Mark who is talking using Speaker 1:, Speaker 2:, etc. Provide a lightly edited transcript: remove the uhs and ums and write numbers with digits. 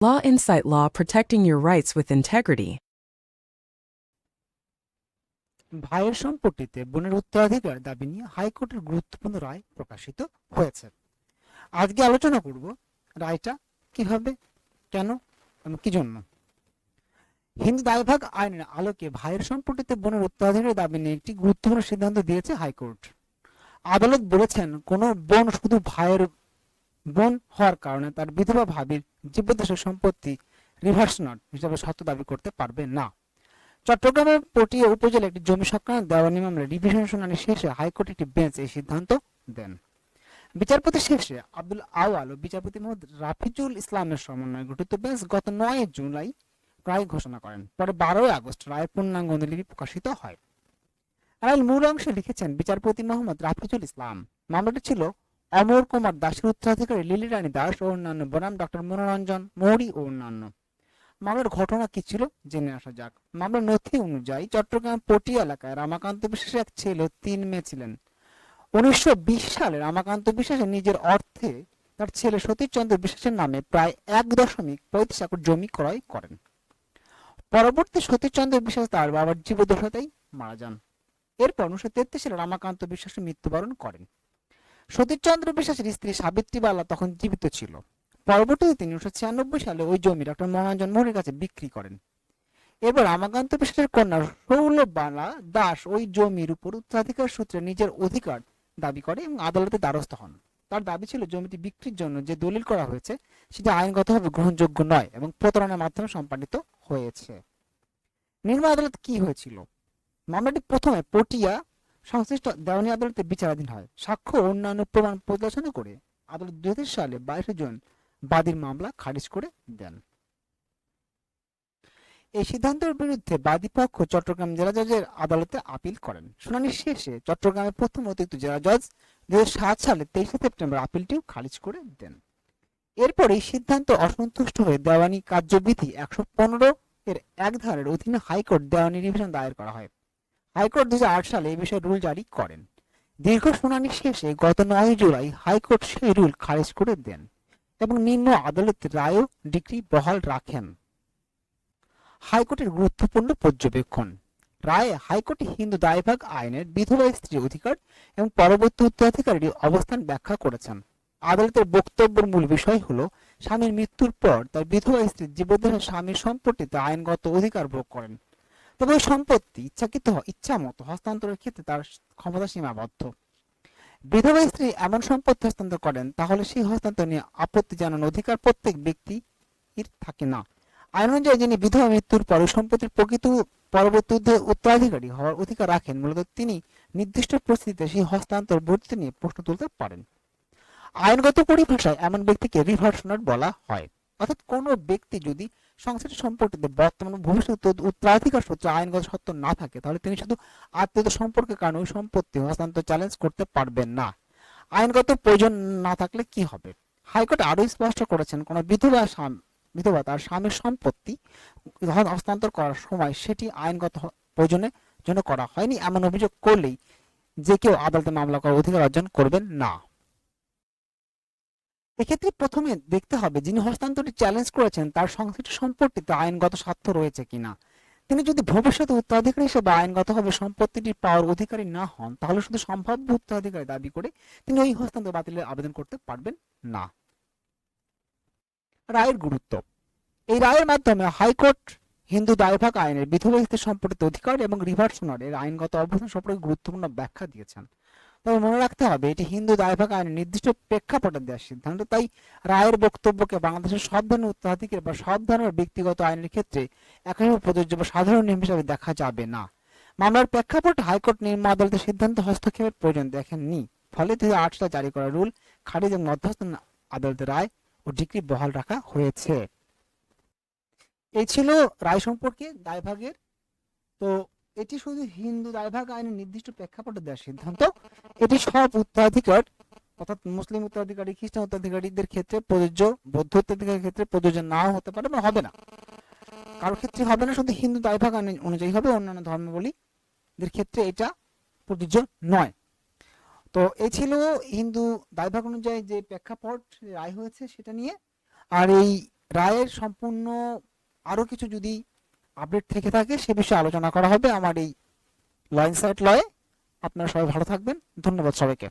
Speaker 1: Law Insight Law, protecting your rights with integrity.
Speaker 2: ভাইয়ের সম্পত্তিতে বোনের উত্তরাধিকার দাবি নিয়ে হাইকোর্টের গুরুত্বপূর্ণ রায় প্রকাশিত হয়েছে। আজকে আলোচনা করব রায়টা কিভাবে, কেন এবং কি জন্য। হিন্দু দায়ভাগ আইনের আলোকে ভাইয়ের সম্পত্তিতে বোনের উত্তরাধিকারের দাবি নিয়ে একটি গুরুত্বপূর্ণ সিদ্ধান্ত দিয়েছে হাইকোর্ট। আদালত বলেছেন, কোনো বোন শুধু ভাইয়ের বোন হওয়ার কারণে তার বিধবা ভাবির জীবদ্দশার সম্পত্তি রিভার্স নট হিসাবে সত্ত্ব দাবি করতে পারবে না। চট্টগ্রামের পটিয়া উপজেলা একটি জমি সংক্রান্ত দেওয়ানি মামলার রিভিশন শুনানি শেষে হাইকোর্ট একটি বেঞ্চ এই সিদ্ধান্ত দেন। বিচারপতি শেষে আব্দুল আওয়াল ও বিচারপতি মোহাম্মদ রাফিজুল ইসলামের সমন্বয়ে গঠিত বেঞ্চ গত 9 জুলাই রায় ঘোষণা করেন। পরে 12 আগস্ট রায়ের পূর্ণাঙ্গ অনুলিপি প্রকাশিত হয়। রায়ের মূল অংশে লিখেছেন বিচারপতি মোহাম্মদ রাফিজুল ইসলাম। মামলাটি ছিল অমর কুমার দাসের উত্তরাধিকারী লিলি রানী দাস ও অন্যান্য বনাম ডক্টর মনোরঞ্জন মৌরি ও অন্যান্য। মামলার ঘটনা কি ছিল জেনে আসা যাক। মামলার নথি অনুযায়ী চট্টগ্রাম পটিয়া এলাকায় রামাকান্ত বিশ্বাসের এক ছেলে ও 3 মেয়ে ছিলেন। 1920 সালে রামাকান্ত বিশ্বাস নিজের অর্থে তার ছেলে সতীশচন্দ্র বিশ্বাসের নামে প্রায় 1.35 একর জমি ক্রয় করেন। পরবর্তী সতীশচন্দ্র বিশ্বাস তার বাবার জীবদ্দশাতেই মারা যান। এরপর 1933 সালে রামাকান্ত বিশ্বাস মৃত্যুবরণ করেন। সতীশচন্দ্র বিশ্বাসের স্ত্রী সাবিত্রী বালা তখন জীবিত ছিল। পরবর্তীতে তিনি 1996 সালে ওই জমি ডক্টর মনোরঞ্জন মৌরির কাছে বিক্রি করেন। এবার রামাকান্ত বিশ্বাসের কন্যা শৌলবালা দাস ওই জমির উপর উত্তরাধিকার সূত্রে নিজের অধিকার দাবি করে এবং আদালতে দ্বারস্থ হন। তার দাবি ছিল জমিটি বিক্রির জন্য যে দলিল করা হয়েছে সেটা আইনগতভাবে গ্রহণযোগ্য নয় এবং প্রতারণার মাধ্যমে সম্পাদিত হয়েছে। নিম্ন আদালত কি হয়েছিল? মামলাটি প্রথমে পটিয়া সংশ্লিষ্ট দেওয়ানি আদালতে বিচারাধীন হয়। সাক্ষ্য ও অন্যান্য প্রমাণ পর্যালোচনা করে আদালত 2000 সালে 22 জুন বাদীর মামলা খারিজ করে দেন। এই সিদ্ধান্তের বিরুদ্ধে বাদী পক্ষ চট্টগ্রাম জেলা জজের আদালতে আপিল করেন। শুনানি শেষে চট্টগ্রামের প্রথম অতিরিক্ত জেলা জজ 2007 সালে 23 সেপ্টেম্বর আপিলটিও খারিজ করে দেন। এরপর এই সিদ্ধান্ত অসন্তুষ্ট হয়ে দেওয়ানি কার্যবিধি 115 এর 1 ধারার অধীনে হাইকোর্ট দেওয়ানি রিভিশন দায়ের করা হয়। হাইকোর্ট 2008 সালে এই বিষয়ে রুল জারি করেন। দীর্ঘ শুনানি শেষে গত 9 জুলাই হাইকোর্ট সেই রুল খারিজ করে দেন এবং নিম্ন আদালতের রায়ও ডিগ্রি বহাল রাখেন। হাইকোর্টের গুরুত্বপূর্ণ পর্যবেক্ষণ। রায়ে হাইকোর্টে হিন্দু দায়ভাগ আইনের বিধবা স্ত্রী অধিকার এবং পরবর্তী উত্তরাধিকারীর অবস্থান ব্যাখ্যা করেছেন। আদালতের বক্তব্যের মূল বিষয় হলো স্বামীর মৃত্যুর পর তার বিধবা স্ত্রী জীবদ্দশায় স্বামীর সম্পত্তিতে আইনগত অধিকার ভোগ করেন, তবে ওই সম্পত্তি ইচ্ছামতো হস্তান্তরের ক্ষেত্রে তার ক্ষমতা সীমাবদ্ধ। বিধবা স্ত্রী এমন সম্পত্তি হস্তান্তর করেন তাহলে সেই হস্তান্তর নিয়ে আপত্তি জানানোর অধিকার প্রত্যেক ব্যক্তির থাকে না। আইন অনুযায়ী যিনি বিধবা মৃত্যুর পর সম্পত্তির প্রকৃত পরবর্তী উত্তরাধিকারী হওয়ার অধিকার রাখেন, মূলত তিনি নির্দিষ্ট পরিস্থিতিতে সেই হস্তান্তর বর্ধিত নিয়ে প্রশ্ন তুলতে পারেন। আইনগত পরিভাষায় এমন ব্যক্তিকে রিভার্স নট বলা হয়। অর্থাৎ কোনো ব্যক্তি যদি সংশ্লিষ্ট সম্পত্তিতে বর্তমান ভবিষ্যৎ উত্তরাধিকার সূত্রে আইনগত সত্য না থাকে তাহলে তিনি শুধু আত্মীয়তা সম্পর্কের কারণে ওই সম্পত্তি হস্তান্তর চ্যালেঞ্জ করতে পারবেন না। আইনগত প্রয়োজন না থাকলে কি হবে? হাইকোর্ট আরো স্পষ্ট করেছেন, কোন বিধবা তার স্বামীর সম্পত্তি হস্তান্তর করার সময় সেটি আইনগত প্রয়োজনের জন্য করা হয়নি এমন অভিযোগ করলেই যে কেউ আদালতে মামলা করার অধিকার অর্জন করবেন না। এক্ষেত্রে প্রথমে দেখতে হবে যিনি হস্তান্তরটি চ্যালেঞ্জ করেছেন তার সংশ্লিষ্ট সম্পত্তিতে আইনগত স্বার্থ রয়েছে কিনা। তিনি যদি ভবিষ্যতে উত্তরাধিকারী হিসেবে আইনগতভাবে সম্পত্তিটি পাওয়ার অধিকারী না হন তাহলে শুধু সম্ভাব্য উত্তরাধিকারী দাবি করে তিনি ওই হস্তান্তর বাতিলের আবেদন করতে পারবেন না। রায়ের গুরুত্ব। এই রায়ের মাধ্যমে হাইকোর্ট হিন্দু দায়ভাগ আইনের বিধবা স্ত্রীর সম্পর্কিত অধিকার এবং রিভার্স নট এর আইনগত অবস্থান সম্পর্কে গুরুত্বপূর্ণ ব্যাখ্যা দিয়েছেন। তবে মনে রাখতে হবে এটি হিন্দু দায়ভাগ আইনের নির্দিষ্ট প্রেক্ষাপটে দেওয়ার সিদ্ধান্ত, তাই রায়ের বক্তব্যকে বাংলাদেশের সব ধরনের উত্তরাধিকার বা সব ধরনের ব্যক্তিগত আইনের ক্ষেত্রে একইভাবে প্রযোজ্য বা সাধারণ নিয়ম হিসাবে দেখা যাবে না। মামলার প্রেক্ষাপটে হাইকোর্ট নিম্ন আদালতের সিদ্ধান্ত হস্তক্ষেপের প্রয়োজন দেখেননি, ফলে 2008 সালে জারি করা রুল খারিজ এবং মধ্যস্থ আদালতের রায় ও ডিগ্রি বহাল রাখা হয়েছে। এই ছিল রায় সম্পর্কে দায়ভাগের। তো এটি শুধু হিন্দু দায়ভাগ আইনের নির্দিষ্ট প্রেক্ষাপটে দেওয়ার সিদ্ধান্ত। এটি সব উত্তরাধিকার অর্থাৎ মুসলিম উত্তরাধিকারী, খ্রিস্টান উত্তরাধিকারীদের ক্ষেত্রে প্রযোজ্য, বৌদ্ধ উত্তরাধিকারীর ক্ষেত্রে প্রযোজ্য নাও হতে পারে বা হবে না, কারোর ক্ষেত্রে হবে না, শুধু হিন্দু দায়ভাগ আইন অনুযায়ী হবে, অন্যান্য ধর্মাবলীদের ক্ষেত্রে এটা প্রযোজ্য নয়। তো এই ছিল হিন্দু দায়ভাগ অনুযায়ী যে প্রেক্ষাপট রায় হয়েছে সেটা নিয়ে। আর এই রায়ের সম্পূর্ণ আরো কিছু যদি আপডেট থেকে থাকে সে বিষয়ে আলোচনা করা হবে আমার এই ল ইনসাইট লয়ে। আপনারা সবাই ভালো থাকবেন, ধন্যবাদ সবাইকে।